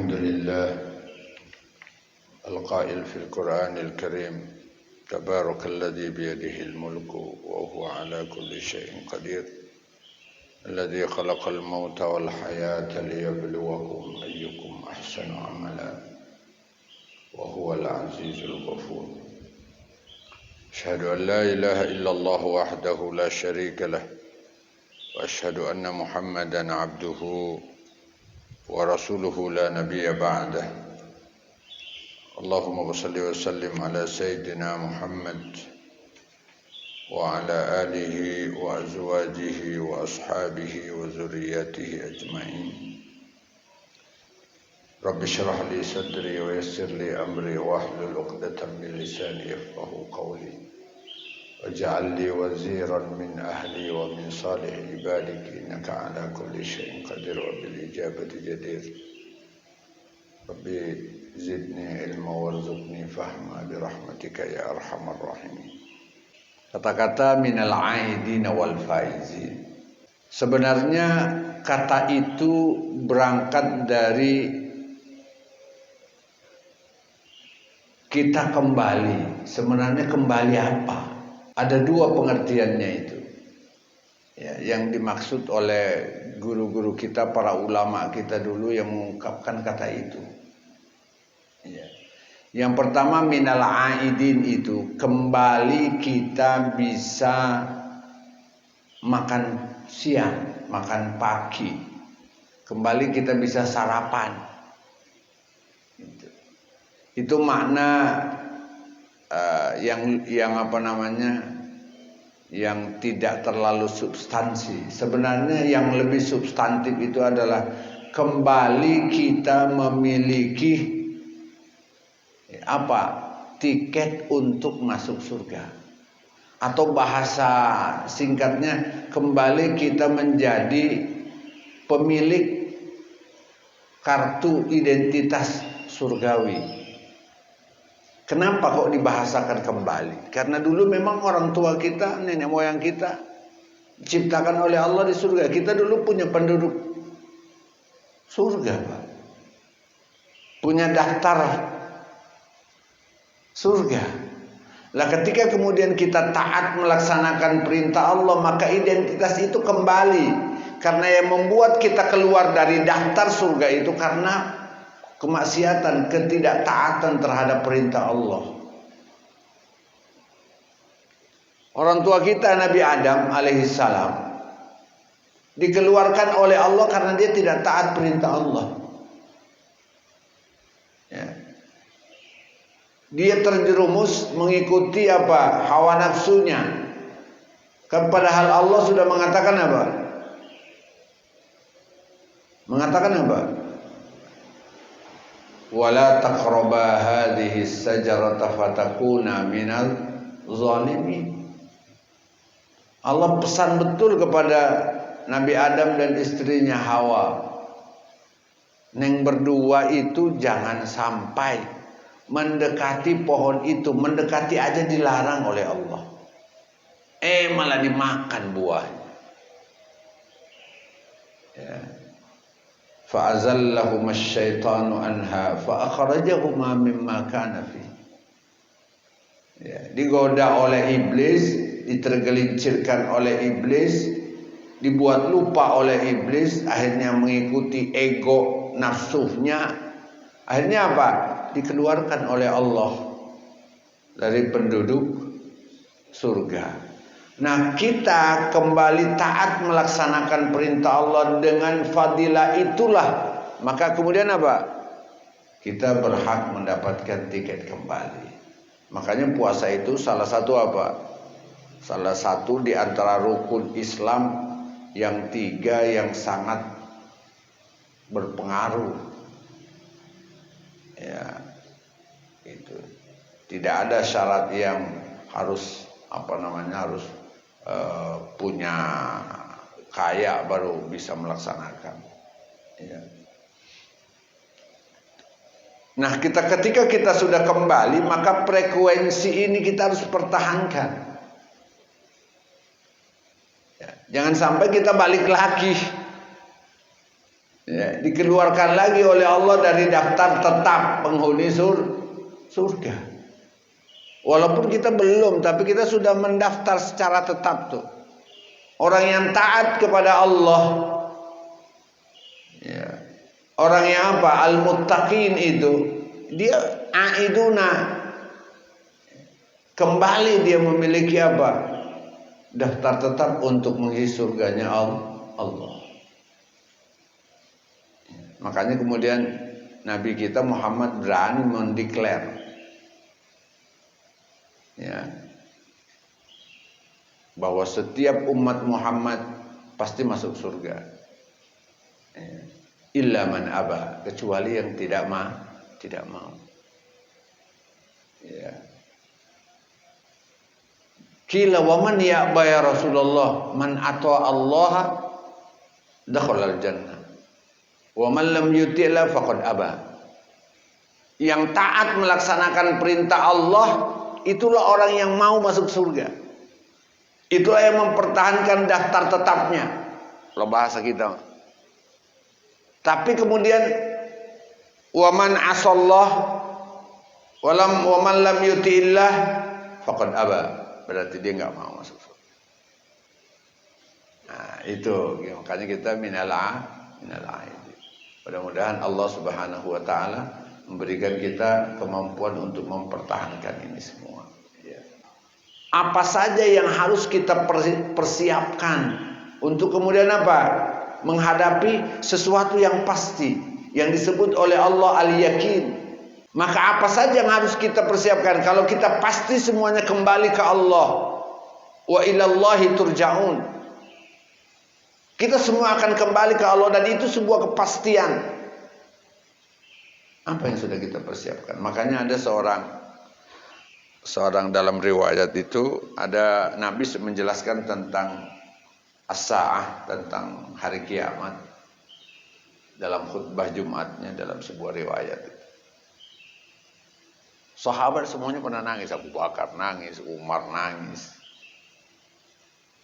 الحمد لله القائل في القرآن الكريم تبارك الذي بيده الملك وهو على كل شيء قدير الذي خلق الموت والحياة ليبلوكم أيكم أحسن عملا وهو العزيز الغفور أشهد أن لا إله إلا الله وحده لا شريك له وأشهد أن محمدا عبده ورسوله لا نبي بعده اللهم صل وسلم على سيدنا محمد وعلى آله وأزواجه وأصحابه وذريته أجمعين رب اشرح لي صدري ويسر لي أمري واحلل عقدة من لساني يفقهوا قولي واجعل لي وزيرا من أهلي ومن صالح عبادك إنك على كل شيء قدير وبالإجابة جدير ربي زدني علما وارزقني فهما برحمتك يا أرحم الراحمين. Kata-kata minal aidin wal faizin. Sebenarnya kata itu berangkat dari kita kembali. Sebenarnya kembali apa? Ada dua pengertiannya itu. Ya, yang dimaksud oleh guru-guru kita, para ulama kita dulu yang mengungkapkan kata itu. Ya. Yang pertama minal aidin itu kembali kita bisa makan siang, makan pagi. Kembali kita bisa sarapan. Itu makna yang apa namanya, yang tidak terlalu substansi. Sebenarnya yang lebih substantif itu adalah kembali kita memiliki tiket untuk masuk surga, atau bahasa singkatnya kembali kita menjadi pemilik kartu identitas surgawi. Kenapa kok dibahasakan kembali? Karena dulu memang orang tua kita, nenek moyang kita diciptakan oleh Allah di surga. Kita dulu punya penduduk surga, Pak. Punya daftar surga. Lah ketika kemudian kita taat melaksanakan perintah Allah, maka identitas itu kembali. Karena yang membuat kita keluar dari daftar surga itu karena kemaksiatan, ketidaktaatan terhadap perintah Allah. Orang tua kita Nabi Adam alaihissalam dikeluarkan oleh Allah karena dia tidak taat perintah Allah. Ya. Dia terjerumus mengikuti hawa nafsunya. Padahal Allah sudah mengatakan apa? Mengatakan apa? Wala taqraba hadhihi sajarata fatakuna minal zalimin. Allah pesan betul kepada Nabi Adam dan istrinya Hawa. Neng berdua itu jangan sampai mendekati pohon itu. Mendekati aja dilarang oleh Allah. Malah dimakan buahnya. Ya. Fa'azallahuma asyaitanu anha fa'akhrajahuma mimma kana fi. Ya, digoda oleh iblis, ditergelincirkan oleh iblis, dibuat lupa oleh iblis, akhirnya mengikuti ego nafsunya. Akhirnya apa? Dikeluarkan oleh Allah dari penduduk surga. Nah, kita kembali taat melaksanakan perintah Allah dengan fadilah itulah, maka kemudian apa? Kita berhak mendapatkan tiket kembali. Makanya puasa itu salah satu salah satu di antara rukun Islam yang 3 yang sangat berpengaruh. Ya, itu tidak ada syarat yang harus harus punya kaya baru bisa melaksanakan. Ya. Nah, ketika kita sudah kembali, maka frekuensi ini kita harus pertahankan. Ya. Jangan sampai kita balik lagi. Ya, dikeluarkan lagi oleh Allah dari daftar tetap penghuni surga. Walaupun kita belum, tapi kita sudah mendaftar secara tetap tuh. Orang yang taat kepada Allah, ya. Orang yang apa? Al-muttaqin itu, dia aiduna, kembali dia memiliki apa? Daftar tetap untuk mengisi surganya Allah. Makanya kemudian Nabi kita Muhammad berani mendeklar, ya, bahwa setiap umat Muhammad pasti masuk surga, ya. Illa man aba, kecuali yang tidak mau. Ya. Qila wa man ya'ba ya Rasulullah, man ata Allah dakhala al-jannah wa man lam yuti'la faqad aba. Yang taat melaksanakan perintah Allah, itulah orang yang mau masuk surga. Itulah yang mempertahankan daftar tetapnya. Kalau bahasa kita. Tapi kemudian waman asallah waman lam yuti'illah faqad aba, berarti dia enggak mau masuk surga. Nah, itu makanya kita minal aid. Mudah-mudahan Allah Subhanahu wa taala memberikan kita kemampuan untuk mempertahankan ini semua, ya. Apa saja yang harus kita persiapkan untuk kemudian apa? Menghadapi sesuatu yang pasti yang disebut oleh Allah al-yakin. Maka apa saja yang harus kita persiapkan kalau kita pasti semuanya kembali ke Allah. Wa ilallahi turja'un. Kita semua akan kembali ke Allah dan itu sebuah kepastian. Apa yang sudah kita persiapkan? Makanya ada seorang dalam riwayat itu, ada Nabi menjelaskan tentang as-sa'ah, tentang hari kiamat dalam khutbah Jumatnya dalam sebuah riwayat. Sahabat semuanya pernah nangis, Abu Bakar nangis, Umar nangis,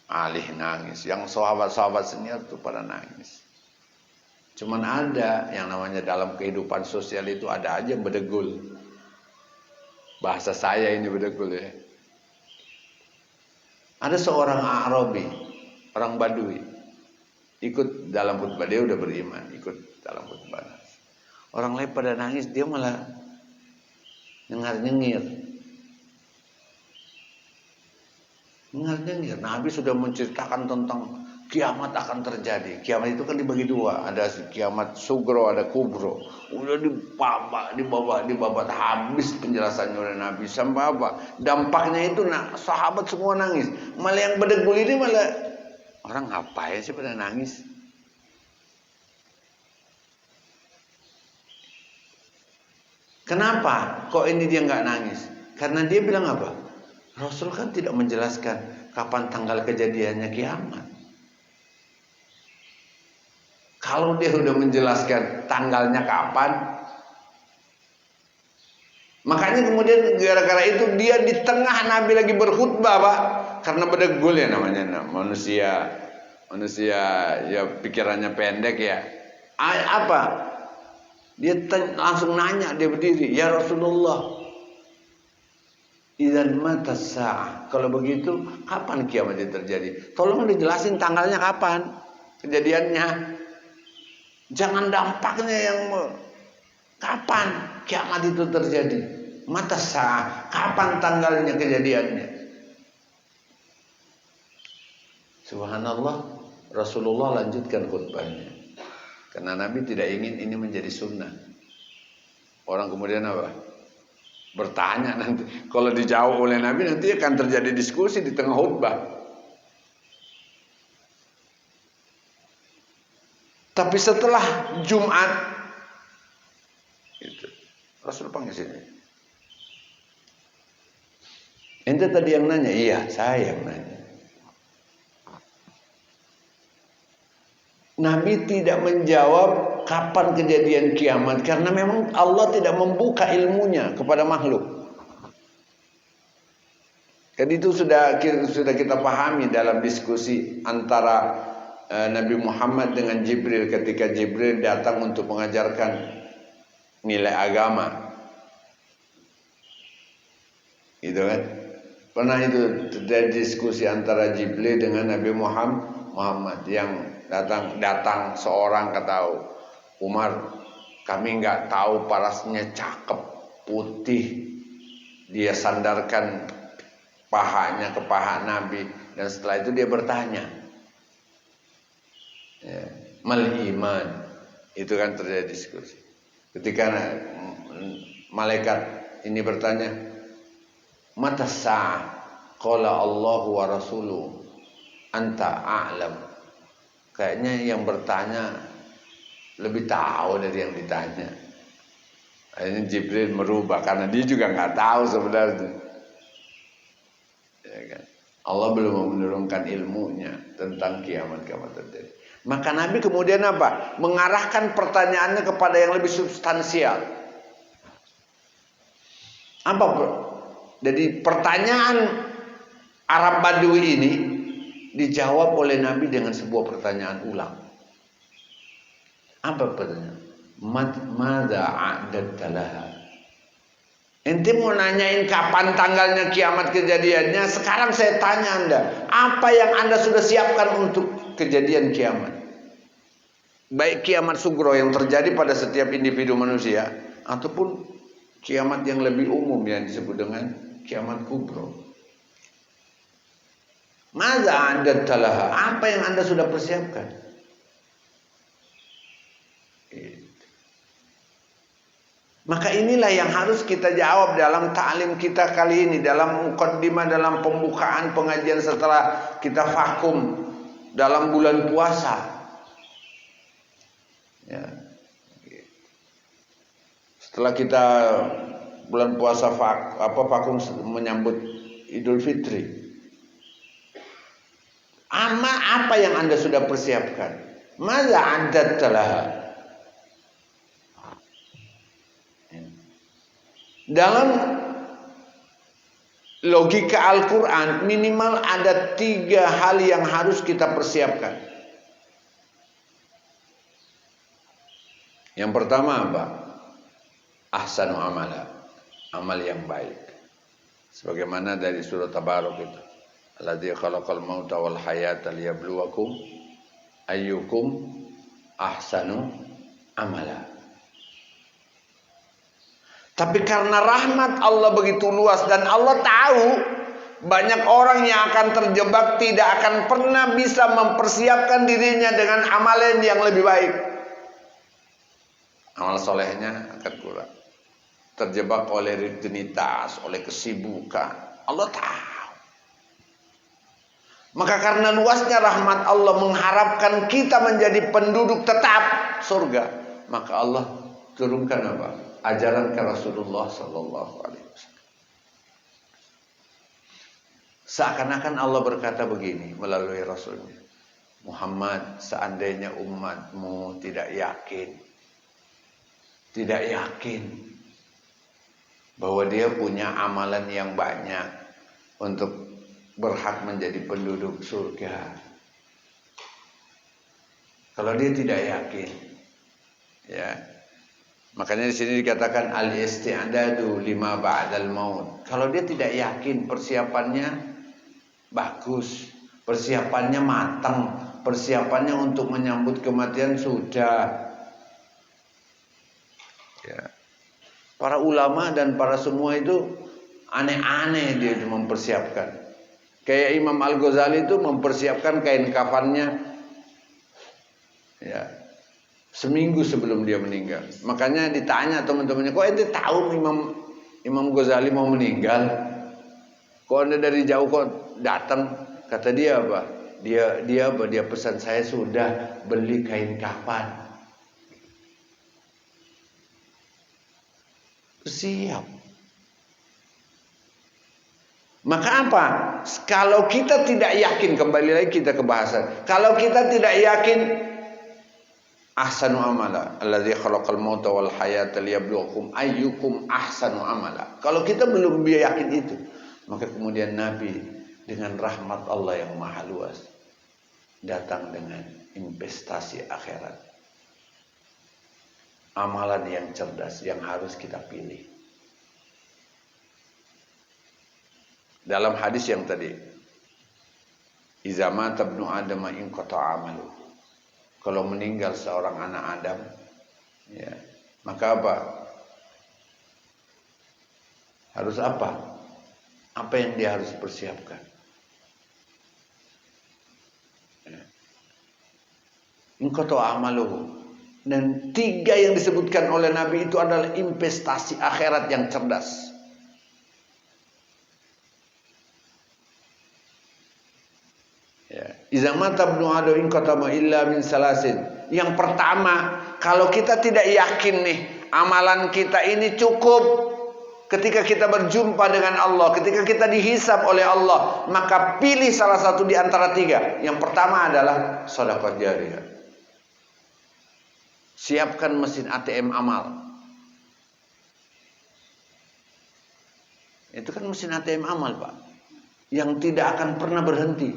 Ali nangis, yang sahabat-sahabat senior itu pada nangis. Cuman ada yang namanya dalam kehidupan sosial itu ada aja yang bedegul. Bahasa saya ini bedegul, ya. Ada seorang Arabi, orang Badui, ikut dalam khutbah, dia udah beriman, ikut dalam khutbah. Orang lain pada nangis, dia malah nyengir-nyengir. Nabi sudah menceritakan tentang kiamat akan terjadi. Kiamat itu kan dibagi dua, ada kiamat sugro, ada kubro. Udah dibabat habis penjelasannya oleh Nabi. Sampai apa? Dampaknya itu sahabat semua nangis. Malah yang bedegul ini malah, orang ngapain sih pada nangis? Kenapa? Kok ini dia nggak nangis? Karena dia bilang apa? Rasul kan tidak menjelaskan kapan tanggal kejadiannya kiamat. Kalau dia sudah menjelaskan tanggalnya kapan, makanya kemudian gara-gara itu dia di tengah Nabi lagi berkhutbah, Pak. Karena bedegul ya namanya, manusia ya pikirannya pendek ya. Apa? Dia langsung nanya, dia berdiri, ya Rasulullah, idzan mata sa'ah, kalau begitu kapan kiamat itu terjadi? Tolong dijelasin tanggalnya kapan kejadiannya. Jangan dampaknya yang kapan kiamat itu terjadi. Mata sa'ah, kapan tanggalnya kejadiannya? Subhanallah, Rasulullah lanjutkan khutbahnya. Karena Nabi tidak ingin ini menjadi sunnah. Orang kemudian apa? Bertanya nanti. Kalau dijawab oleh Nabi nanti akan terjadi diskusi di tengah khutbah. Tapi setelah Jumat, itu, Rasul panggil sini. Ente tadi yang nanya? Iya, saya yang nanya. Nabi tidak menjawab kapan kejadian kiamat karena memang Allah tidak membuka ilmunya kepada makhluk. Kan itu sudah kita pahami dalam diskusi antara Nabi Muhammad dengan Jibril ketika Jibril datang untuk mengajarkan nilai agama. Gitu kan? Pernah itu terjadi diskusi antara Jibril dengan Nabi Muhammad yang datang seorang kata Umar, kami nggak tahu parasnya cakep putih, dia sandarkan pahanya ke paha Nabi, dan setelah itu dia bertanya, ya, mal iman, itu kan terjadi diskusi. Ketika malaikat ini bertanya, mata sa'ah, qala Allahu wa rasuluhu anta a'lam. Kayaknya yang bertanya lebih tahu dari yang ditanya. Akhirnya Jibril merubah karena dia juga nggak tahu sebenarnya. Ya kan? Allah belum menurunkan ilmunya tentang kiamat terjadi. Maka Nabi kemudian apa? Mengarahkan pertanyaannya kepada yang lebih substansial. Apa bro? Jadi pertanyaan Arab Badui ini dijawab oleh Nabi dengan sebuah pertanyaan ulang. Apa pertanyaan? Madza a'dadta laha? Ente mau nanyain kapan tanggalnya kiamat kejadiannya, sekarang saya tanya Anda, apa yang Anda sudah siapkan untuk kejadian kiamat? Baik kiamat sugro yang terjadi pada setiap individu manusia, ataupun kiamat yang lebih umum yang disebut dengan kiamat kubro. Madza a'dadta laha? Apa yang Anda sudah persiapkan? Maka inilah yang harus kita jawab dalam ta'lim kita kali ini, dalam muqaddimah, dalam pembukaan pengajian setelah kita vakum dalam bulan puasa. Ya. Setelah kita bulan puasa vakum menyambut Idul Fitri. Apa yang Anda sudah persiapkan? Madza a'dadta laha? Dalam logika Al-Quran minimal ada 3 hal yang harus kita persiapkan. Yang pertama apa? Ahsanu amala, amal yang baik. Sebagaimana dari surah Tabarok itu, alladzi khalaqal mauta wal hayata liyabluwakum ayyukum ahsanu amala. Tapi karena rahmat Allah begitu luas dan Allah tahu banyak orang yang akan terjebak tidak akan pernah bisa mempersiapkan dirinya dengan amalan yang lebih baik. Amal solehnya akan kurang. Terjebak oleh rutinitas, oleh kesibukan. Allah tahu. Maka karena luasnya rahmat Allah mengharapkan kita menjadi penduduk tetap surga, maka Allah turunkan apa? Ajaran ke Rasulullah Sallallahu Alaihi Wasallam. Seakan-akan Allah berkata begini melalui Rasulnya, Muhammad, seandainya umatmu tidak yakin bahwa dia punya amalan yang banyak untuk berhak menjadi penduduk surga. Kalau dia tidak yakin, ya. Makanya di sini dikatakan al-isti'dadu lima ba'dal maut. Kalau dia tidak yakin, persiapannya bagus, persiapannya matang, persiapannya untuk menyambut kematian sudah. Ya. Para ulama dan para semua itu aneh-aneh dia mempersiapkan. Kayak Imam Al-Ghazali itu mempersiapkan kain kafannya, ya, seminggu sebelum dia meninggal. Makanya ditanya teman-temannya, kok ente tahu Imam Ghazali mau meninggal? Kok anda dari jauh kok datang? Kata dia apa? Dia pesan, saya sudah beli kain kafan. Siap. Maka apa? Kalau kita tidak yakin, kembali lagi kita ke bahasan. Kalau kita tidak yakin, ahsanu amala alladzi khalaqal mauta wal hayata liyabluwakum ayyukum ahsanu amala. Kalau kita belum yakin itu, maka kemudian Nabi dengan rahmat Allah yang maha luas datang dengan investasi akhirat. Amalan yang cerdas yang harus kita pilih. Dalam hadis yang tadi, iza mata ibnu Adam inqata'a amalu. Kalau meninggal seorang anak Adam, ya, maka apa? Harus apa? Apa yang dia harus persiapkan? Inqata'a amaluhu. Dan 3 yang disebutkan oleh Nabi itu adalah investasi akhirat yang cerdas. Ya. Iza mata ibnu Adam inqatama illa min salasin. Yang pertama, kalau kita tidak yakin nih amalan kita ini cukup ketika kita berjumpa dengan Allah, ketika kita dihisab oleh Allah, maka pilih salah satu di antara 3. Yang pertama adalah sedekah jariyah. Siapkan mesin ATM amal. Itu kan mesin ATM amal, Pak, yang tidak akan pernah berhenti.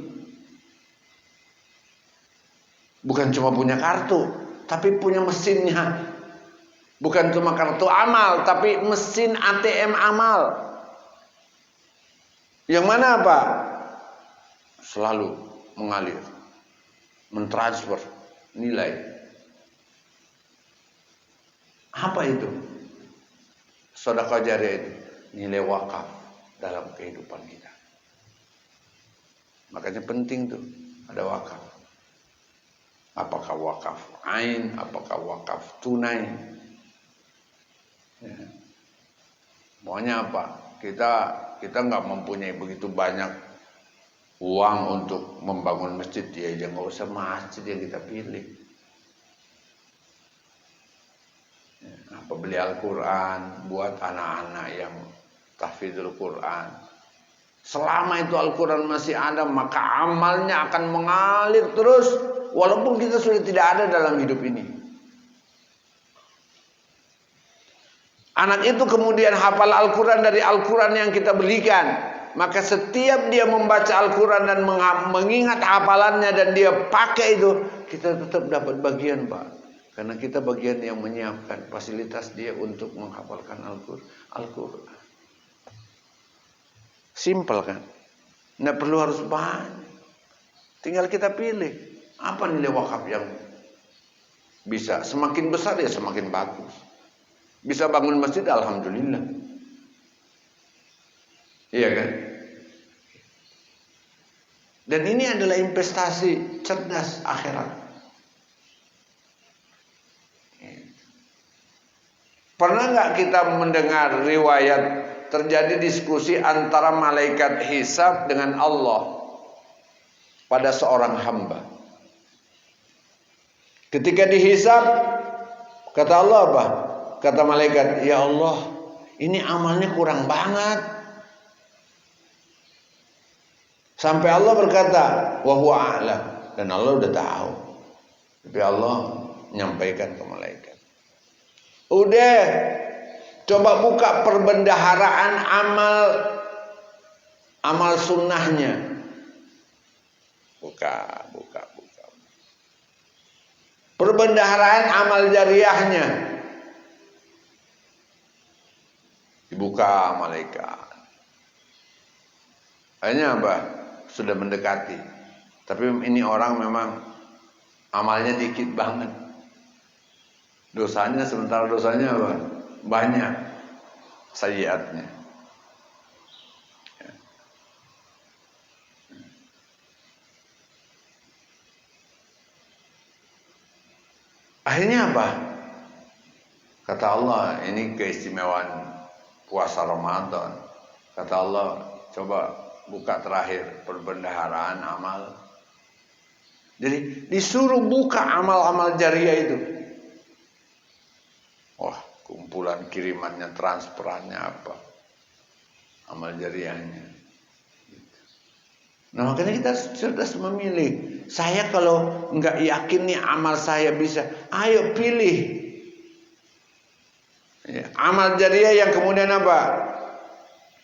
Bukan cuma punya kartu, tapi punya mesinnya. Bukan cuma kartu amal, tapi mesin ATM amal. Yang mana, Pak? Selalu mengalir, mentransfer nilai. Apa itu? Sedekah jariyah itu nilai wakaf dalam kehidupan kita. Makanya penting tuh ada wakaf. Apakah wakaf ain, apakah wakaf tunai? Ya. Maunya apa? Kita nggak mempunyai begitu banyak uang untuk membangun masjid, ya jangan usah masjid yang kita pilih. Apa beli Al-Quran buat anak-anak yang tahfidzul Quran. Selama itu Al-Quran masih ada, maka amalnya akan mengalir terus, walaupun kita sudah tidak ada dalam hidup ini. Anak itu kemudian hafal Al-Quran dari Al-Quran yang kita belikan, maka setiap dia membaca Al-Quran dan mengingat hafalannya dan dia pakai itu, kita tetap dapat bagian, Pak. Karena kita bagian yang menyiapkan fasilitas dia untuk menghafalkan Al-Quran. Simpel kan? Nggak perlu harus banyak. Tinggal kita pilih. Apa nilai wakaf yang bisa? Semakin besar ya semakin bagus. Bisa bangun masjid, alhamdulillah. Iya kan? Dan ini adalah investasi cerdas akhirat. Pernah nggak kita mendengar riwayat terjadi diskusi antara malaikat hisab dengan Allah pada seorang hamba? Ketika dihisab, kata Allah apa? Kata malaikat, ya Allah, ini amalnya kurang banget. Sampai Allah berkata, wa huwa a'lam, dan Allah udah tahu. Tapi Allah menyampaikan ke malaikat, udah, coba buka perbendaharaan amal sunnahnya. Buka. Perbendaharaan amal jariyahnya. Dibuka malaikat. Akhirnya apa? Sudah mendekati. Tapi ini orang memang amalnya dikit banget. Dosanya sementara dosanya apa? Banyak sayyiatnya. Akhirnya apa? Kata Allah, ini keistimewaan puasa Ramadan. Kata Allah, coba buka terakhir perbendaharaan amal. Jadi disuruh buka amal-amal jariyah itu. Wah, kumpulan kirimannya, transferannya apa? Amal jariyahnya. Nah, makanya kita cerdas memilih. Saya kalau nggak yakin nih amal saya bisa, ayo pilih. Ya, amal jariyah yang kemudian apa?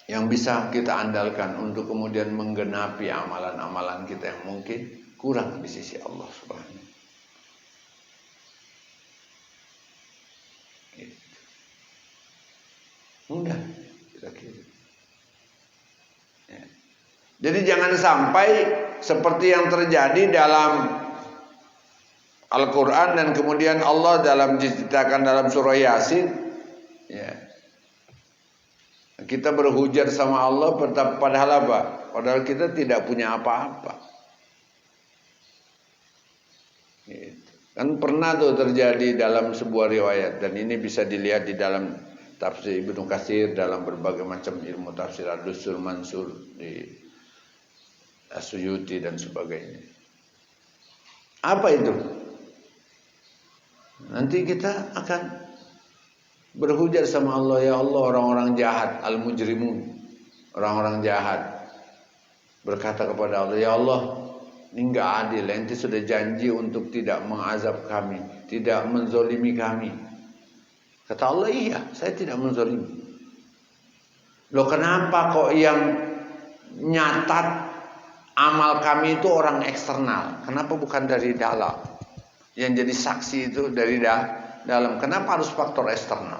Yang bisa kita andalkan untuk kemudian menggenapi amalan-amalan kita yang mungkin kurang di sisi Allah Subhanahu. Mudah kira-kira. Ya. Jadi jangan sampai seperti yang terjadi dalam Al-Quran dan kemudian Allah dalam diceritakan dalam surah Yasin, ya, kita berhujat sama Allah padahal apa? Padahal kita tidak punya apa-apa. Gitu. Kan pernah tuh terjadi dalam sebuah riwayat, dan ini bisa dilihat di dalam tafsir Ibnu Katsir, dalam berbagai macam ilmu tafsir, Ad-Durrul Mansur, di As-Suyuti dan sebagainya. Apa itu? Nanti kita akan berhujat sama Allah, ya Allah, orang-orang jahat, al-mujrimun, orang-orang jahat berkata kepada Allah, ya Allah, ini enggak adil, ente sudah janji untuk tidak mengazab kami, tidak menzolimi kami. Kata Allah, iya, saya tidak menzolimi. Loh kenapa kok yang nyatat amal kami itu orang eksternal? Kenapa bukan dari dalam? Yang jadi saksi itu dari dalam. Kenapa harus faktor eksternal?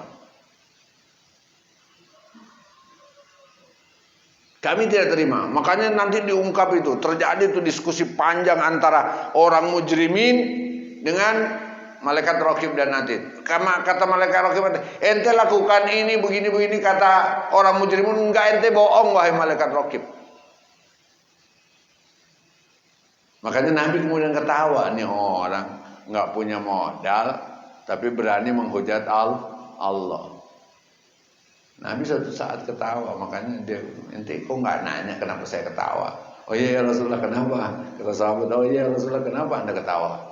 Kami tidak terima. Makanya nanti diungkap itu. Terjadi itu diskusi panjang antara orang mujrimin dengan malaikat Raqib dan Atid. Kata malaikat Raqib, ente lakukan ini begini-begini. Kata orang mujrimin, enggak, ente bohong wahai malaikat Raqib. Makanya Nabi kemudian ketawa, nih orang nggak punya modal tapi berani menghujat Allah. Nabi suatu saat ketawa, makanya dia, ente kok nggak nanya kenapa saya ketawa? Oh iya ya Rasulullah, kenapa? Kata sahabat, oh iya Rasulullah, kenapa Anda ketawa?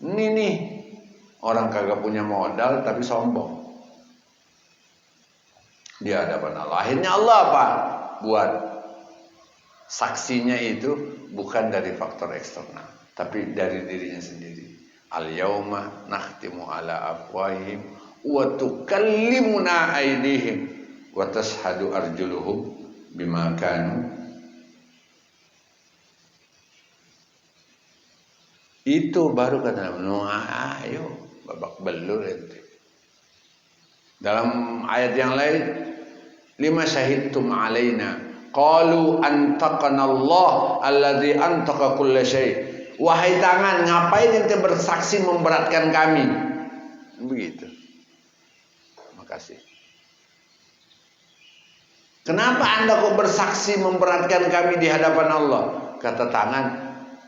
Ini nih orang kagak punya modal tapi sombong di hadapan Allah. Akhirnya Allah apa? Buat saksinya itu bukan dari faktor eksternal, tapi dari dirinya sendiri. Al-yauma nakhtimu ala afwahihim wa tukallimuna aydihim wa tashhadu arjuluhum bima kanu. Itu baru kata, ayo babak belur itu. Dalam ayat yang lain, lima syahidtum alaina qalu antaqana Allah alladzi antaqa kulla syai'. Wahai tangan, ngapain ente bersaksi memberatkan kami? Begitu. Makasih. Kenapa Anda kok bersaksi memberatkan kami di hadapan Allah? Kata tangan,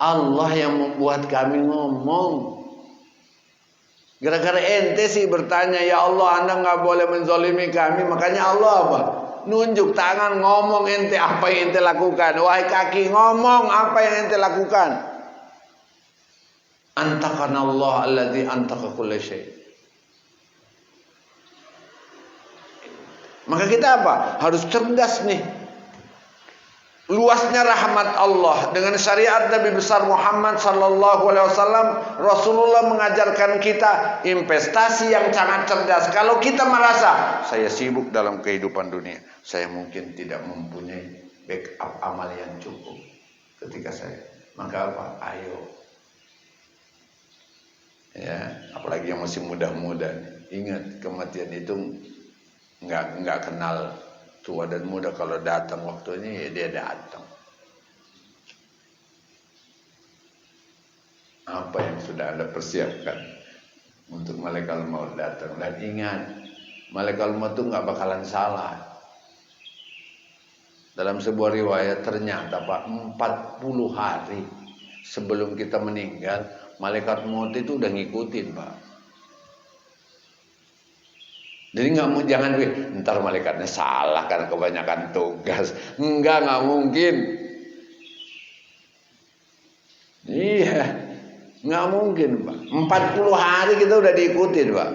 Allah yang membuat kami ngomong. Gara-gara ente sih bertanya, ya Allah, Anda nggak boleh menzolimi kami. Makanya Allah apa? Nunjuk tangan, ngomong ente apa yang ente lakukan. Wahai kaki, ngomong apa yang ente lakukan. Antaqana Allah alladzi antaqa kulla syai'. Maka kita apa? Harus cerdas nih. Luasnya rahmat Allah dengan syariat Nabi besar Muhammad sallallahu alaihi wasallam, Rasulullah mengajarkan kita investasi yang sangat cerdas. Kalau kita merasa saya sibuk dalam kehidupan dunia, saya mungkin tidak mempunyai backup amal yang cukup ketika saya. Maka apa? Ayo. Ya, apalagi yang masih muda-muda, ingat kematian itu nggak kenal tua dan muda. Kalau datang waktunya, ya dia datang. Apa yang sudah Anda persiapkan untuk malaikat maut datang? Dan ingat, malaikat maut itu nggak bakalan salah. Dalam sebuah riwayat ternyata Pak, 40 hari sebelum kita meninggal, malaikat maut itu udah ngikutin Pak. Jadi jangan ntar malaikatnya salah karena kebanyakan tugas. Nggak mungkin. Iya, nggak mungkin Pak. 40 hari kita udah diikutin Pak.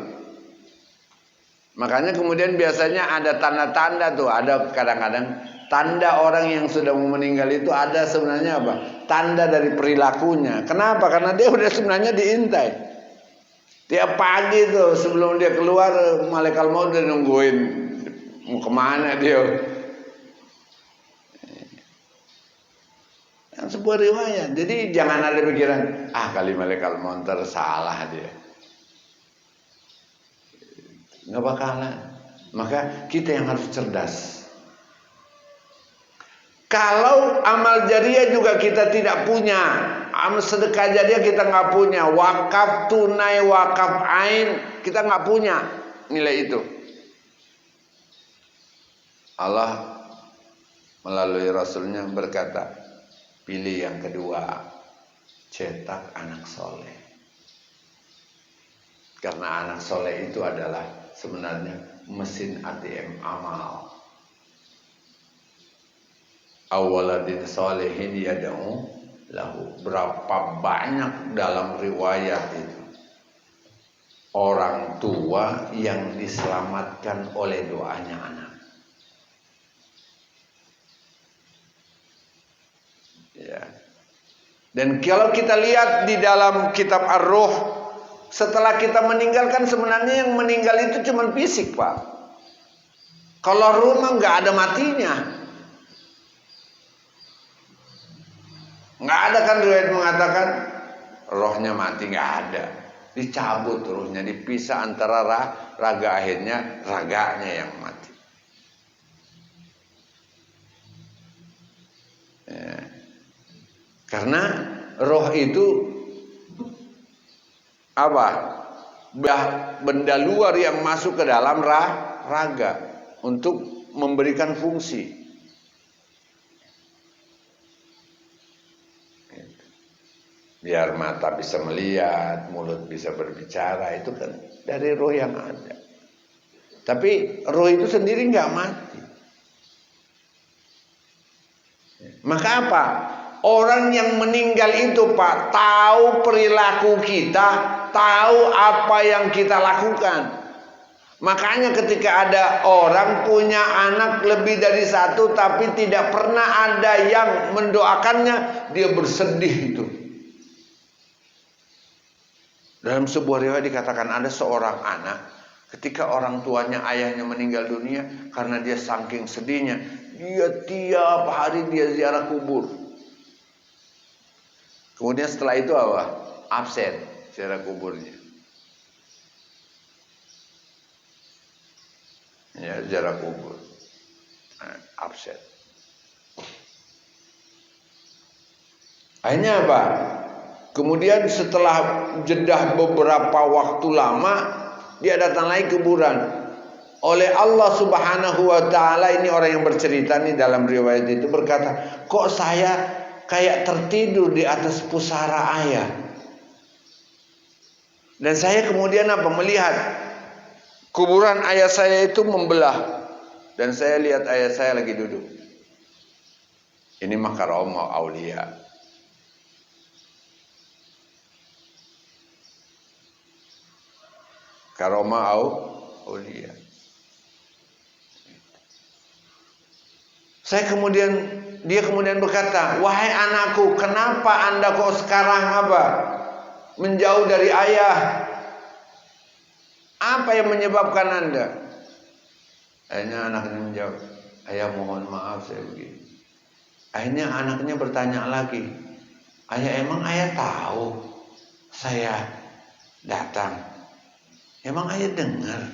Makanya kemudian biasanya ada tanda-tanda tuh, ada kadang-kadang tanda orang yang sudah mau meninggal itu ada sebenarnya apa? Tanda dari perilakunya. Kenapa? Karena dia udah sebenarnya diintai. Tiap pagi tuh sebelum dia keluar, malaikat maut udah nungguin mau kemana dia. Kan sebuah riwayat. Jadi jangan ada pikiran, kali malaikat monster salah dia. Nggak bakalan. Maka kita yang harus cerdas. Kalau amal jariah juga kita tidak punya, amal sedekah jariah kita nggak punya, wakaf tunai, wakaf ain kita nggak punya nilai itu. Allah melalui Rasulnya berkata, pilih yang kedua, cetak anak soleh. Karena anak soleh itu adalah sebenarnya mesin ATM amal. Awaladin solehin yad'u lahu. Berapa banyak dalam riwayat itu orang tua yang diselamatkan oleh doanya anak. Ya. Dan kalau kita lihat di dalam kitab Ar-Ruh, setelah kita meninggalkan, sebenarnya yang meninggal itu cuma fisik, Pak. Kalau rumah nggak ada matinya. Nggak ada kan riwayat mengatakan rohnya mati, nggak ada. Dicabut ruhnya, dipisah antara raga, akhirnya raganya yang mati. Ya. Karena roh itu apa? Benda luar yang masuk ke dalam raga untuk memberikan fungsi. Biar mata bisa melihat, mulut bisa berbicara, itu kan dari roh yang ada. Tapi roh itu sendiri nggak mati. Maka apa? Orang yang meninggal itu, Pak, tahu perilaku kita, tahu apa yang kita lakukan. Makanya ketika ada orang punya anak lebih dari satu, tapi tidak pernah ada yang mendoakannya, dia bersedih itu. Dalam sebuah riwayat dikatakan ada seorang anak, ketika orang tuanya, ayahnya meninggal dunia, karena dia saking sedihnya, dia tiap hari dia ziarah kubur. Kemudian setelah itu apa? Absen ziarah kuburnya. Ya, ziarah kubur. Absen. Akhirnya apa? Kemudian setelah jeda beberapa waktu lama, dia datang lagi kuburan. Oleh Allah Subhanahu wa ta'ala, ini orang yang bercerita nih dalam riwayat itu berkata, kok saya kayak tertidur di atas pusara ayah. Dan saya kemudian apa? Melihat kuburan ayah saya itu membelah. Dan saya lihat ayah saya lagi duduk. Ini makaromah aulia. Karomah aulia. Dia kemudian berkata, wahai anakku, kenapa anda kok sekarang apa? Menjauh dari ayah. Apa yang menyebabkan anda? Akhirnya anaknya menjawab, ayah mohon maaf saya begini. Akhirnya anaknya bertanya lagi, ayah emang ayah tahu saya datang? Emang ayah dengar?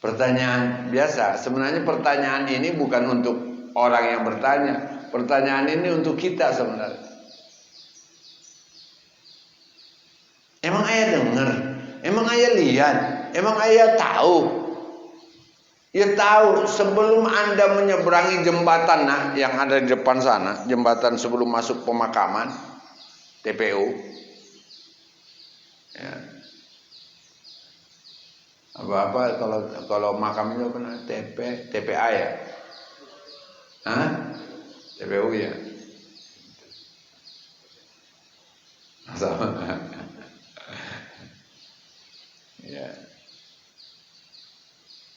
Pertanyaan biasa. Sebenarnya pertanyaan ini bukan untuk orang yang bertanya. Pertanyaan ini untuk kita sebenarnya. Emang ayah dengar? Emang ayah lihat? Emang ayah tahu? Ya tahu. Sebelum anda menyeberangi jembatan yang ada di depan sana, jembatan sebelum masuk pemakaman, TPU. Ya. Apa kalau makam itu apa? TPA ya? Hah? TPU ya? Sama. Ya.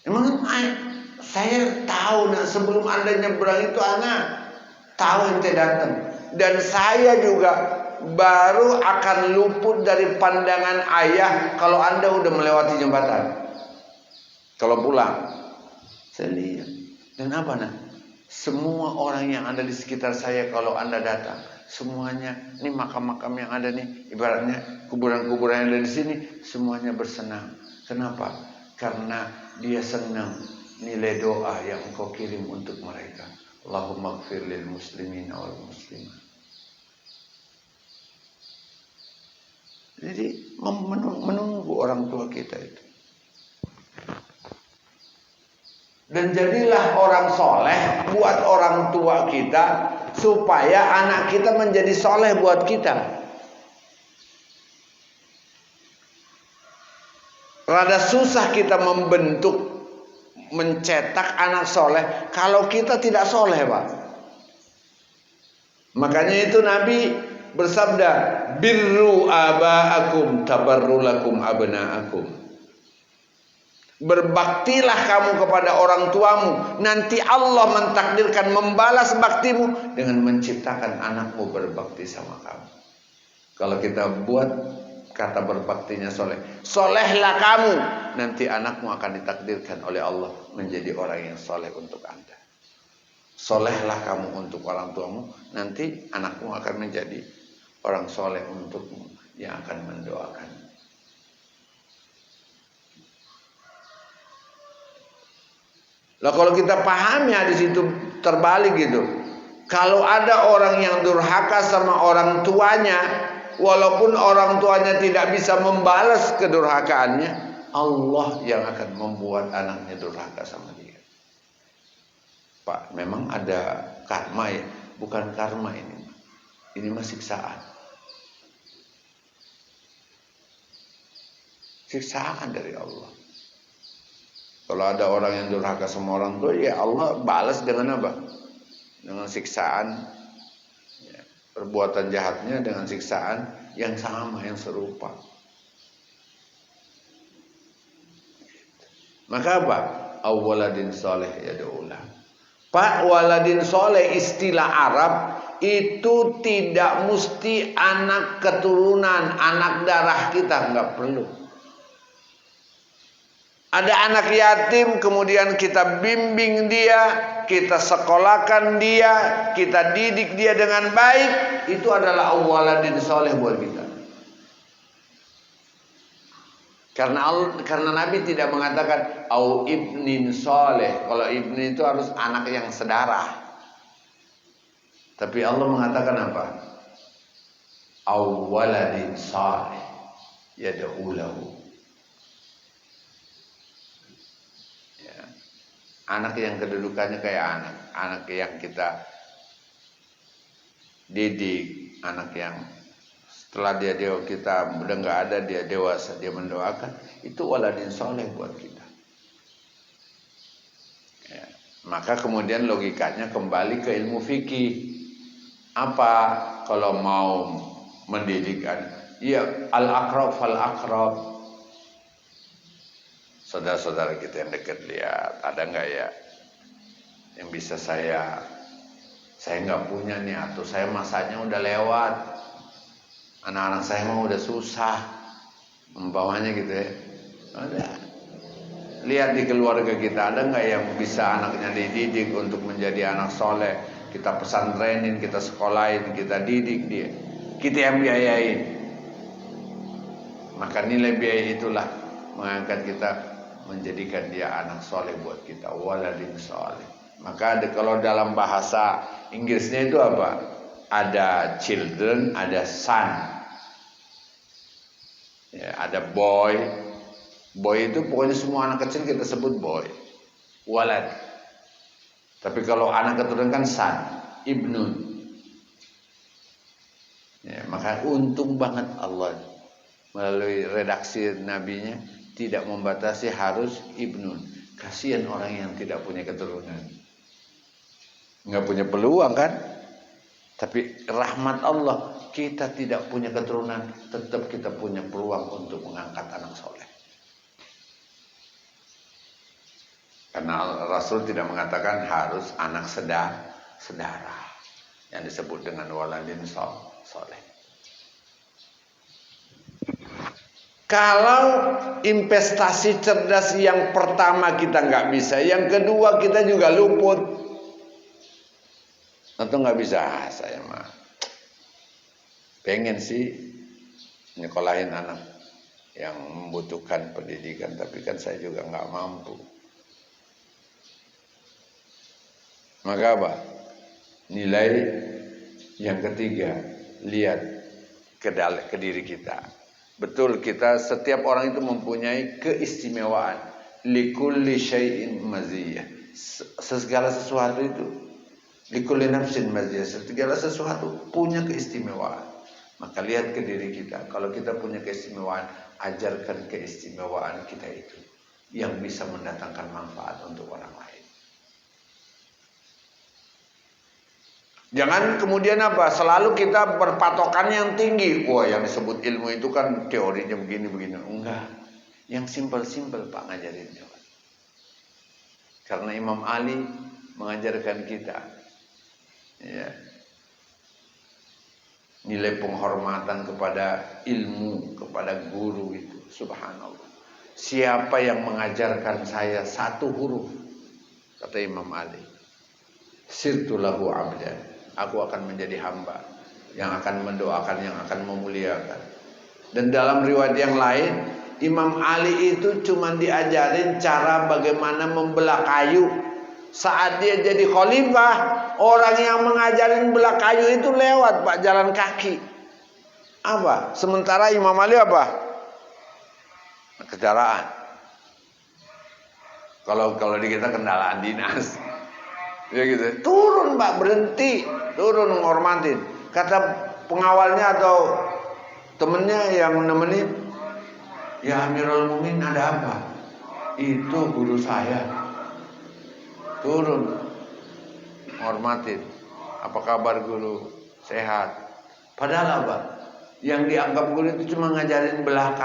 Emang saya tahu sebelum anda nyebrang itu anak tahu ente datang, dan saya juga baru akan luput dari pandangan ayah kalau anda udah melewati jembatan. Kalau pulang, saya lihat. Dan apa Semua orang yang ada di sekitar saya kalau Anda datang, semuanya, ini makam-makam yang ada nih, ibaratnya kuburan-kuburan yang ada di sini, semuanya bersenang. Kenapa? Karena dia senang nilai doa yang engkau kirim untuk mereka. Allahumma gfir lil muslimin wal muslimat. Jadi menunggu orang tua kita itu. Dan jadilah orang soleh buat orang tua kita, supaya anak kita menjadi soleh buat kita. Rada susah kita membentuk, mencetak anak soleh kalau kita tidak soleh, Pak. Makanya itu Nabi bersabda, birru aba'akum tabarru lakum abna'akum. Berbaktilah kamu kepada orang tuamu, nanti Allah mentakdirkan membalas baktimu dengan menciptakan anakmu berbakti sama kamu. Kalau kita buat kata berbaktinya soleh, solehlah kamu, nanti anakmu akan ditakdirkan oleh Allah menjadi orang yang soleh untuk Anda. Solehlah kamu untuk orang tuamu, nanti anakmu akan menjadi orang soleh untukmu yang akan mendoakan. Lah kalau kita pahami hadis itu terbalik gitu. Kalau ada orang yang durhaka sama orang tuanya, walaupun orang tuanya tidak bisa membalas kedurhakaannya, Allah yang akan membuat anaknya durhaka sama dia. Pak, memang ada karma ya? Bukan karma ini. Ini mah siksaan. Siksaan dari Allah. Kalau ada orang yang durhaka sama orang tua, ya Allah balas dengan apa? Dengan siksaan. Ya, perbuatan jahatnya dengan siksaan yang sama, yang serupa. Maka apa? Awaladin soleh yad'ulah. Pak, waladin soleh istilah Arab itu tidak mesti anak keturunan, anak darah kita, nggak perlu. Ada anak yatim, kemudian kita bimbing dia, kita sekolahkan dia, kita didik dia dengan baik, itu adalah awaladin soleh buat kita. Karena Nabi tidak mengatakan au ibnin soleh. Kalau ibnin itu harus anak yang sedarah. Tapi Allah mengatakan apa? Au waladin soleh yad'ulahu. Anak yang kedudukannya kayak anak yang kita didik, anak yang setelah dia kita udah nggak ada, dia dewasa, dia mendoakan, itu waladin soleh buat kita. Ya. Maka kemudian logikanya kembali ke ilmu fikih. Apa kalau mau mendidik? Ya al-aqrab fal-aqrab. Saudara-saudara kita yang dekat, lihat ada nggak ya yang bisa saya nggak punya nih, atau saya masanya udah lewat, anak-anak saya mah udah susah umpamanya gitu ya. Ada, lihat di keluarga kita ada nggak yang bisa anaknya dididik untuk menjadi anak soleh, kita pesantrenin, kita sekolahin, kita didik dia, kita yang biayain. Maka nilai biaya itulah mengangkat kita, menjadikan dia anak soleh buat kita, waladin soleh. Maka kalau dalam bahasa Inggrisnya itu apa? Ada children, ada son, ya, ada boy. Boy itu pokoknya semua anak kecil kita sebut boy, walad. Tapi kalau anak keturunan kan son, ibnun. Ya, maka untung banget Allah melalui redaksi nabinya tidak membatasi harus ibnun. Kasihan orang yang tidak punya keturunan, nggak punya peluang kan. Tapi rahmat Allah, kita tidak punya keturunan, tetap kita punya peluang untuk mengangkat anak soleh. Karena Rasul tidak mengatakan harus anak sedara yang disebut dengan waladin soleh. Kalau investasi cerdas yang pertama kita nggak bisa, yang kedua kita juga luput. Atau nggak bisa, saya mah pengen sih nyekolahin anak yang membutuhkan pendidikan, tapi kan saya juga nggak mampu. Maka apa? Nilai yang ketiga, lihat ke diri kita. Betul, kita setiap orang itu mempunyai keistimewaan. Likulli syai'in maziyah. Segala sesuatu itu likulli nafsin maziyah. Segala sesuatu punya keistimewaan. Maka lihat ke diri kita. Kalau kita punya keistimewaan, ajarkan keistimewaan kita itu yang bisa mendatangkan manfaat untuk orang lain. Jangan kemudian apa? Selalu kita berpatokan yang tinggi. Wah, yang disebut ilmu itu kan teorinya begini-begini. Enggak. Yang simpel-simpel Pak ngajarinnya. Karena Imam Ali mengajarkan kita, ya, nilai penghormatan kepada ilmu, kepada guru itu. Subhanallah. Siapa yang mengajarkan saya satu huruf, kata Imam Ali, sirtu lahu abdan. Aku akan menjadi hamba yang akan mendoakan, yang akan memuliakan. Dan dalam riwayat yang lain, Imam Ali itu cuma diajarin cara bagaimana membelah kayu. Saat dia jadi khalifah, orang yang mengajarin belah kayu itu lewat Pak, jalan kaki. Apa? Sementara Imam Ali apa? Kendaraan. Kalau di kita kendaraan dinas. Ya gitu. Turun Pak, berhenti, turun menghormatin. Kata pengawalnya atau temennya yang nemenin, ya Amirul Mukminin ada apa? Itu guru saya. Turun, menghormatin. Apa kabar guru? Sehat. Padahal apa? Yang dianggap guru itu cuma ngajarin belah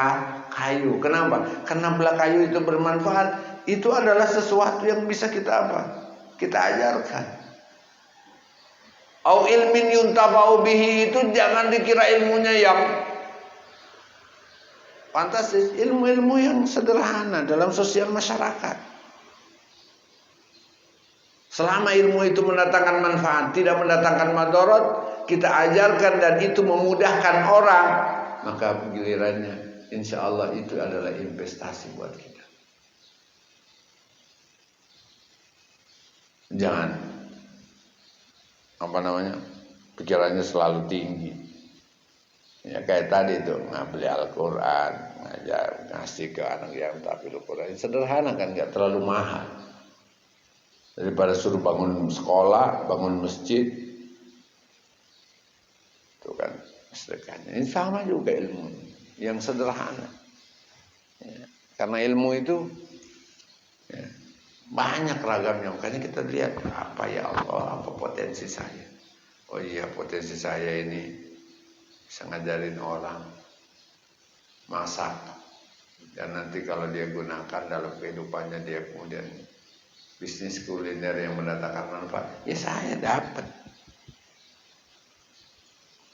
kayu. Kenapa? Karena belah kayu itu bermanfaat. Itu adalah sesuatu yang bisa kita apa? Kita ajarkan. Au ilmin yuntafa'u bihi, itu jangan dikira ilmunya yang fantastis, ilmu-ilmu yang sederhana dalam sosial masyarakat. Selama ilmu itu mendatangkan manfaat, tidak mendatangkan madarat, kita ajarkan dan itu memudahkan orang, maka gilirannya insya Allah itu adalah investasi buat kita. Jangan pikirannya selalu tinggi. Ya kayak tadi tuh, ngambil Al-Quran, ngasih ke anak yang tahfidz Al-Quran. Sederhana kan, nggak terlalu mahal. Daripada suruh bangun sekolah, bangun masjid, itu kan sedekahnya. Ini sama juga ilmu yang sederhana. Ya, karena ilmu itu ya, banyak ragamnya, makanya kita lihat apa ya Allah, apa potensi saya. Oh iya, potensi saya ini bisa ngajarin orang masak, dan nanti kalau dia gunakan dalam kehidupannya, dia kemudian bisnis kuliner yang mendatangkan manfaat, ya saya dapat.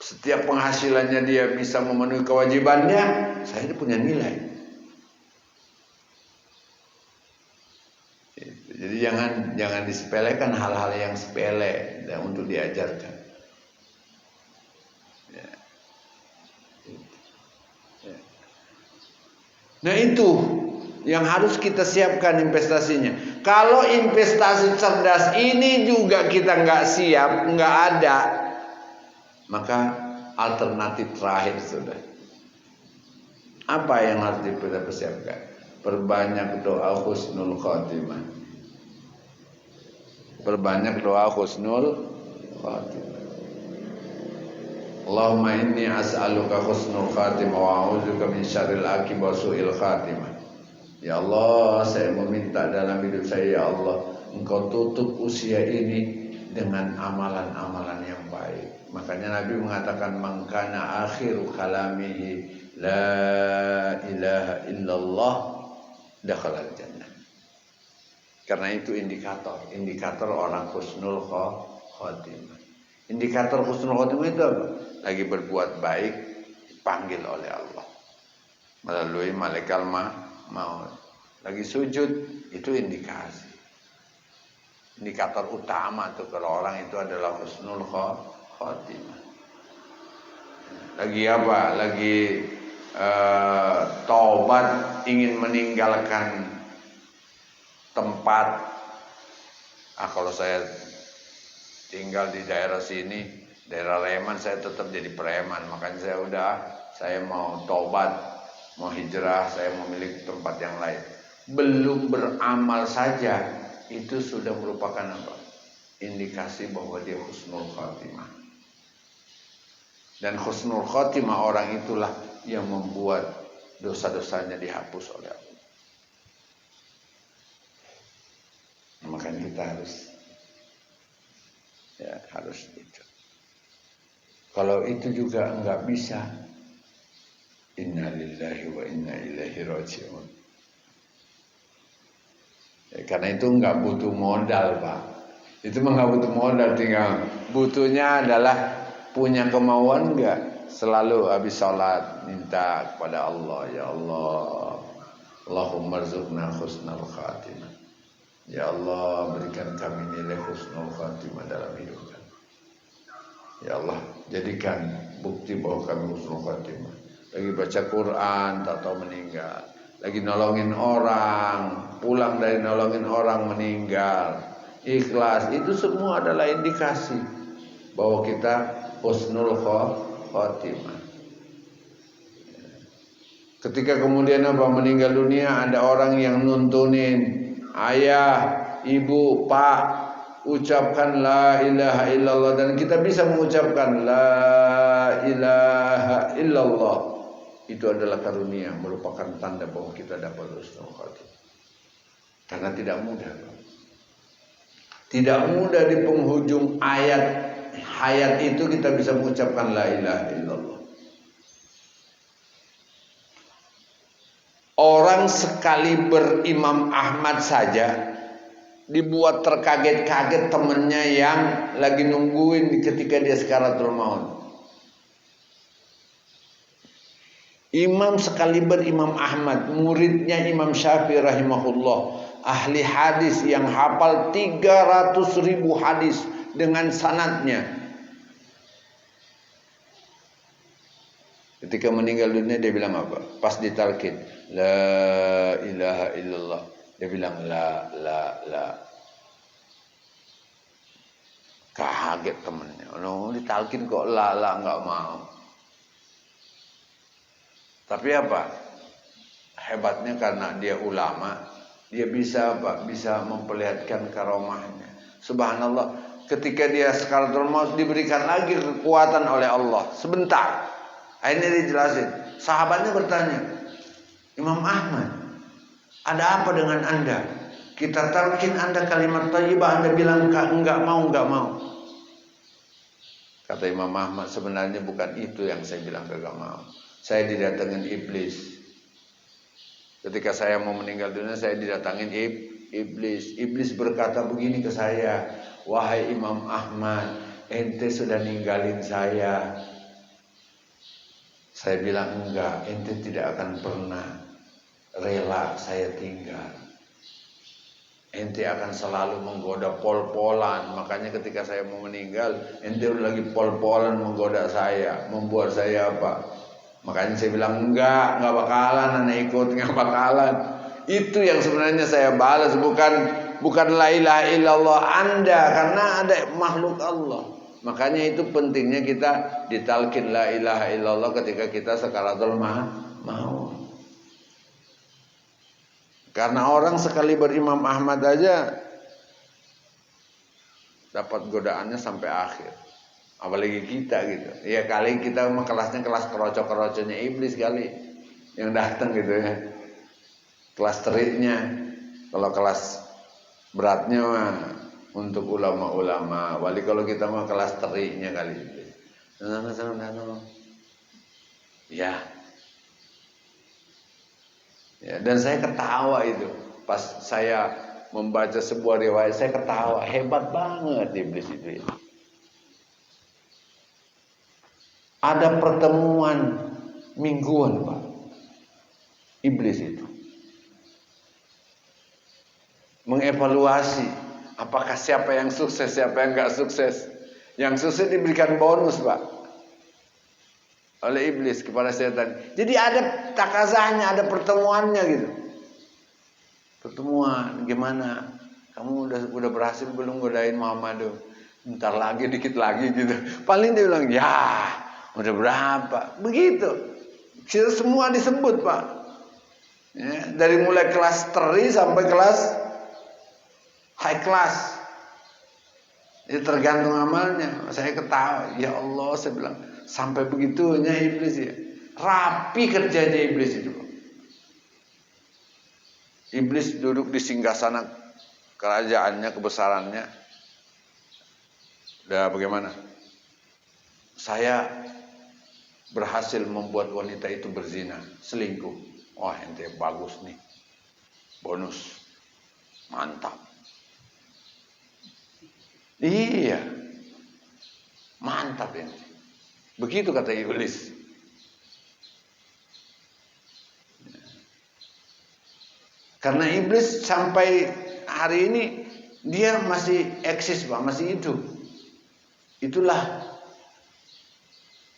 Setiap penghasilannya dia bisa memenuhi kewajibannya, saya punya nilai. Jadi jangan disepelekan hal-hal yang sepele dan untuk diajarkan. Ya. Ya. Nah itu yang harus kita siapkan investasinya. Kalau investasi cerdas ini juga kita nggak siap, nggak ada, maka alternatif terakhir sudah. Apa yang harus kita persiapkan? Perbanyak doa husnul khotimah. Perbanyak doa husnul khatimah. Allahumma inni as'aluka husnul khatimah wa a'udzubika min syarril aqibah wa su'il khatimah. Ya Allah, saya meminta dalam hidup saya, ya Allah, Engkau tutup usia ini dengan amalan-amalan yang baik. Makanya Nabi mengatakan, man kana akhiru kalamihi la ilaha illallah dakhala al-jannah. Karena itu indikator orang husnul khotimah. Indikator husnul khotimah itu apa? Lagi berbuat baik, dipanggil oleh Allah melalui malaikat maut. Lagi sujud, itu indikasi. indikator utama tuh kalau orang itu adalah husnul khotimah. Lagi apa? Lagi taubat, ingin meninggalkan tempat. Kalau saya tinggal di daerah sini, daerah Reman, saya tetap jadi preman. Makanya saya mau taubat, mau hijrah, saya memiliki tempat yang lain. Belum beramal saja itu sudah merupakan apa? Indikasi bahwa dia husnul khotimah. Dan husnul khotimah orang itulah yang membuat dosa-dosanya dihapus oleh Allah. Makanya kita harus itu. Kalau itu juga enggak bisa, inna lillahi wa inna ilaihi raji'un. Karena itu enggak butuh modal, Pak. Itu enggak butuh modal, tinggal butuhnya adalah punya kemauan enggak? Selalu habis sholat minta kepada Allah, ya Allah, Allahumma rzuqna husnul khatimah. Ya Allah, berikan kami nilai husnul khatimah dalam hidup kami. Ya Allah, jadikan bukti bahwa kami husnul khatimah. Lagi baca Quran, tak tahu meninggal. Lagi nolongin orang, pulang dari nolongin orang meninggal. Ikhlas, itu semua adalah indikasi bahwa kita husnul khotimah. Ketika kemudian meninggal dunia, ada orang yang nuntunin, ayah, ibu, pak, ucapkan la ilaha illallah, dan kita bisa mengucapkan la ilaha illallah. Itu adalah karunia, merupakan tanda bahwa kita dapat husnul khotimah. Karena tidak mudah. Tidak mudah di penghujung hayat itu kita bisa mengucapkan la ilaha illallah. Orang sekaliber Imam Ahmad saja dibuat terkaget-kaget temennya yang lagi nungguin ketika dia sakaratul maut. Imam sekaliber Imam Ahmad, muridnya Imam Syafi'i rahimahullah, ahli hadis yang hafal 300.000 hadis dengan sanadnya. Ketika meninggal dunia dia bilang apa? Pas ditalqin, la ilaha illallah. Dia bilang la. Kaget temennya. Ditalqin kok la enggak mau. Tapi apa? Hebatnya karena dia ulama, dia bisa apa? Bisa memperlihatkan karomahnya. Subhanallah, ketika dia sakaratul maut diberikan lagi kekuatan oleh Allah. Sebentar. Akhirnya dijelasin. Sahabatnya bertanya, Imam Ahmad, ada apa dengan anda? Kita talqin anda kalimat thayyibah, anda bilang enggak mau. Kata Imam Ahmad, sebenarnya bukan itu yang saya bilang enggak mau. Saya didatangin iblis. Ketika saya mau meninggal dunia, saya didatangin iblis. Iblis berkata begini ke saya, wahai Imam Ahmad, ente sudah ninggalin saya. Saya bilang enggak, ente tidak akan pernah rela saya tinggal. Ente akan selalu menggoda pol-polan. Makanya ketika saya mau meninggal, ente udah lagi pol-polan menggoda saya, membuat saya apa? Makanya saya bilang enggak bakalan anak ikut, enggak bakalan. Itu yang sebenarnya saya balas, bukan la ilaha illallah anda, karena ada makhluk Allah. Makanya itu pentingnya kita ditalqin la ilaha illallah ketika kita sakaratul maut. Karena orang sekali berimam Ahmad aja dapat godaannya sampai akhir. Apalagi kita gitu. Ya kali kita mah kelasnya kelas kerocok-kerocoknya iblis kali yang datang gitu ya. Kelas teriknya. Kalau kelas beratnya mah untuk ulama-ulama. Wali kalau kita mah kelas teriknya kali. Ya. Ya, dan saya ketawa itu. Pas saya membaca sebuah riwayat, saya ketawa. Hebat banget iblis itu. Ada pertemuan mingguan, Pak. Iblis itu mengevaluasi Apakah siapa yang sukses, siapa yang nggak sukses? Yang sukses diberikan bonus, Pak, oleh iblis kepada setan. Jadi ada takazahnya, ada pertemuannya gitu. Pertemuan, gimana? Kamu udah berhasil belum godain Muhammad? Bentar lagi, dikit lagi gitu. Paling dia bilang, ya udah berapa? Begitu. Semua disebut, Pak. Ya, dari mulai kelas teri sampai kelas high class. Itu tergantung amalnya. Saya ketawa, ya Allah, saya bilang, sampai begitunya iblis ya. Rapi kerjanya iblis itu. Iblis duduk di singgasana kerajaannya, kebesarannya. Udah bagaimana? Saya berhasil membuat wanita itu berzina, selingkuh. Wah, ente bagus nih. Bonus. Mantap. Iya. Mantap ini. Begitu kata iblis. Karena iblis sampai hari ini dia masih eksis, Pak, masih hidup. Itulah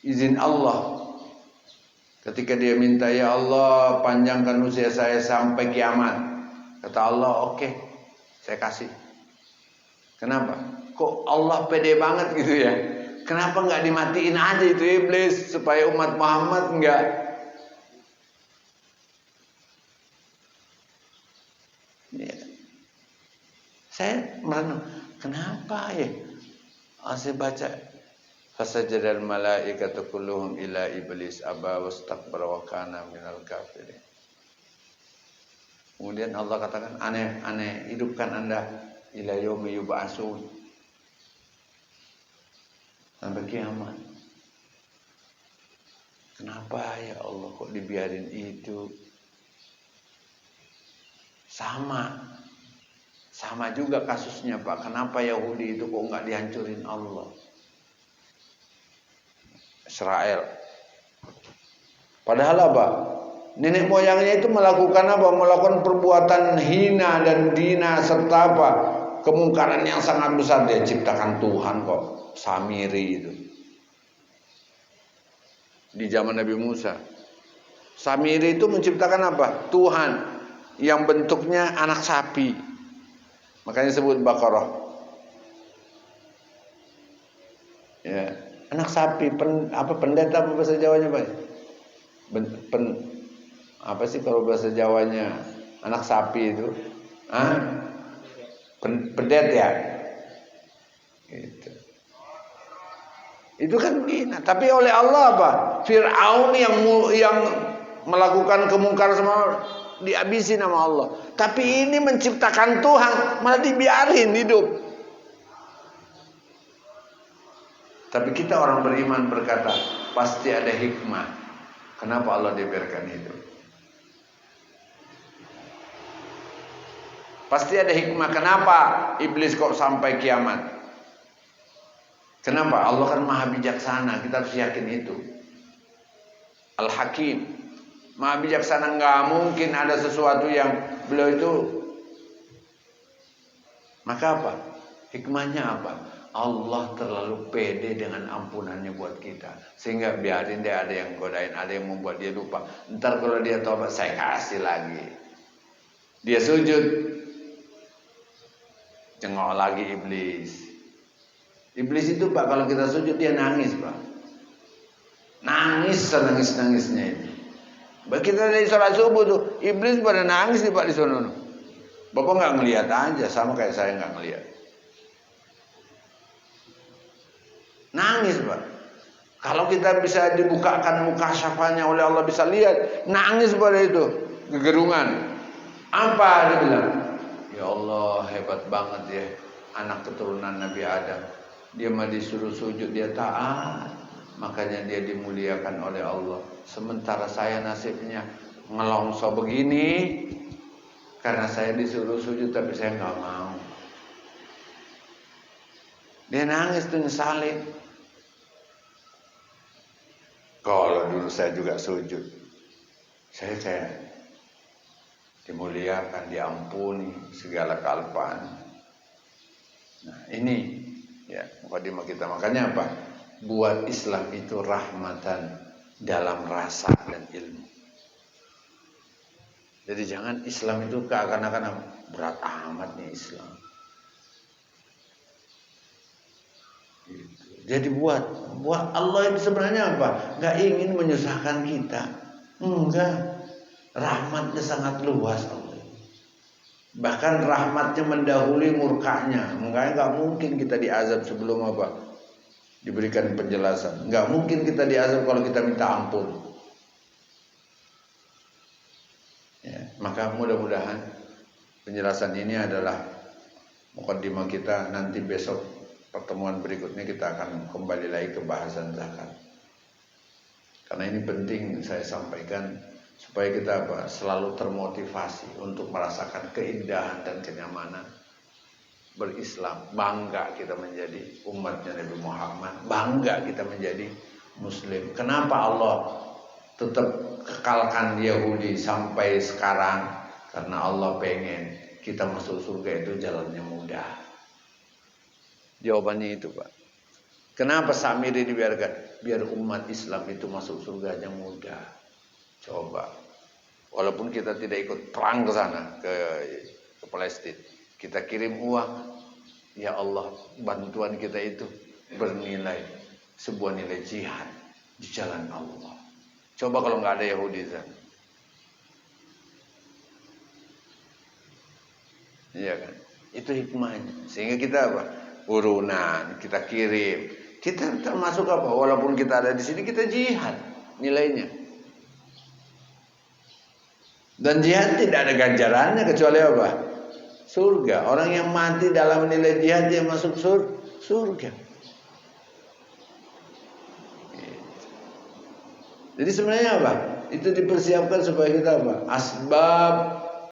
izin Allah. Ketika dia minta, ya Allah panjangkan usia saya sampai kiamat. Kata Allah, oke, saya kasih. Kenapa? Kok Allah pede banget gitu ya? Kenapa nggak dimatiin aja itu iblis supaya umat Muhammad nggak? Ya. Saya merenung, kenapa ya? Saya baca fasajadal malaikatu kulluhum ila iblis aba wastakbara wa kana minal kafirin. Kemudian Allah katakan, aneh, hidupkan Anda ila yaumi yub'atsun, sampai kiamat. Kenapa ya Allah kok dibiarin itu? Sama juga kasusnya, Pak. Kenapa Yahudi itu kok nggak dihancurin Allah? Israel. Padahal apa? Nenek moyangnya itu melakukan apa? Melakukan perbuatan hina dan dina serta apa? Kemungkaran yang sangat besar. Dia ciptakan Tuhan kok. Samiri itu. Di zaman Nabi Musa. Samiri itu menciptakan apa? Tuhan yang bentuknya anak sapi. Makanya disebut Baqarah. Ya, anak sapi, pendeta apa bahasa Jawanya, Pak? Apa sih kalau bahasa Jawanya anak sapi itu? Pendet ya. Gitu. Itu kan hina. Tapi oleh Allah apa? Fir'aun yang melakukan kemungkaran sama dihabisin sama Allah. Tapi ini menciptakan Tuhan, malah dibiarin hidup. Tapi kita orang beriman berkata, pasti ada hikmah. Kenapa Allah dibiarkan hidup? Pasti ada hikmah. Kenapa iblis kok sampai kiamat? Kenapa? Allah kan maha bijaksana. Kita harus yakin itu. Al-Hakim. Maha bijaksana, nggak mungkin ada sesuatu yang beliau itu. Maka apa? Hikmahnya apa? Allah terlalu pede dengan ampunannya buat kita, sehingga biarin dia ada yang godain, ada yang membuat dia lupa. Ntar kalau dia tobat, saya kasih lagi. Dia sujud, cengok lagi iblis. Iblis itu, Pak, kalau kita sujud dia nangis, Pak. Nangis senangis-nangisnya itu. Kita dari sholat subuh tuh, iblis pada nangis nih, Pak, di sono. Bapak nggak ngelihat aja, sama kayak saya nggak ngelihat. Nangis, Pak. Kalau kita bisa dibukakan muka syafanya oleh Allah, bisa lihat, nangis pada itu, kegerungan. Apa dia bilang? Ya Allah, hebat banget ya anak keturunan Nabi Adam. Dia mah disuruh sujud, dia taat. Makanya dia dimuliakan oleh Allah. Sementara saya nasibnya ngelongso begini, karena saya disuruh sujud tapi saya nggak mau. Dia nangis tuh, nyesalin. Kalau dulu saya juga sujud, saya dimuliakan, diampuni segala kealpaan. Nah, ini ya mukadimah kita. Makanya apa? Buat Islam itu rahmatan dalam rasa dan ilmu. Jadi jangan Islam itu seakan-akan berat amat nih Islam. Gitu. Jadi buat Allah itu sebenarnya apa? Gak ingin menyusahkan kita. Enggak. Rahmatnya sangat luas Allah. Bahkan rahmatnya mendahului murkanya. Makanya gak mungkin kita diazab sebelum apa? Diberikan penjelasan. Gak mungkin kita diazab kalau kita minta ampun. Ya, maka mudah-mudahan penjelasan ini adalah mukadimah kita. Nanti besok pertemuan berikutnya kita akan kembali lagi ke bahasan zakat. Karena ini penting saya sampaikan supaya kita selalu termotivasi untuk merasakan keindahan dan kenyamanan berislam. Bangga kita menjadi umatnya Nabi Muhammad, bangga kita menjadi muslim. Kenapa Allah tetap kekalkan Yahudi sampai sekarang? Karena Allah pengen kita masuk surga itu jalannya mudah. Jawabannya itu, Pak. Kenapa Samiri dibiarkan? Biar umat Islam itu masuk surganya mudah. Coba. Walaupun kita tidak ikut perang ke sana, ke Palestina. Kita kirim uang. Ya Allah, bantuan kita itu bernilai sebuah nilai jihad di jalan Allah. Coba kalau nggak ada Yahudi sana. Iya kan? Itu hikmahnya. Sehingga kita apa? Urunan, kita kirim. Kita termasuk apa? Walaupun kita ada di sini, kita jihad nilainya. Dan jihad tidak ada ganjarannya kecuali apa? Surga. Orang yang mati dalam nilai jihad dia masuk surga. Jadi sebenarnya apa? Itu dipersiapkan supaya kita apa? Asbab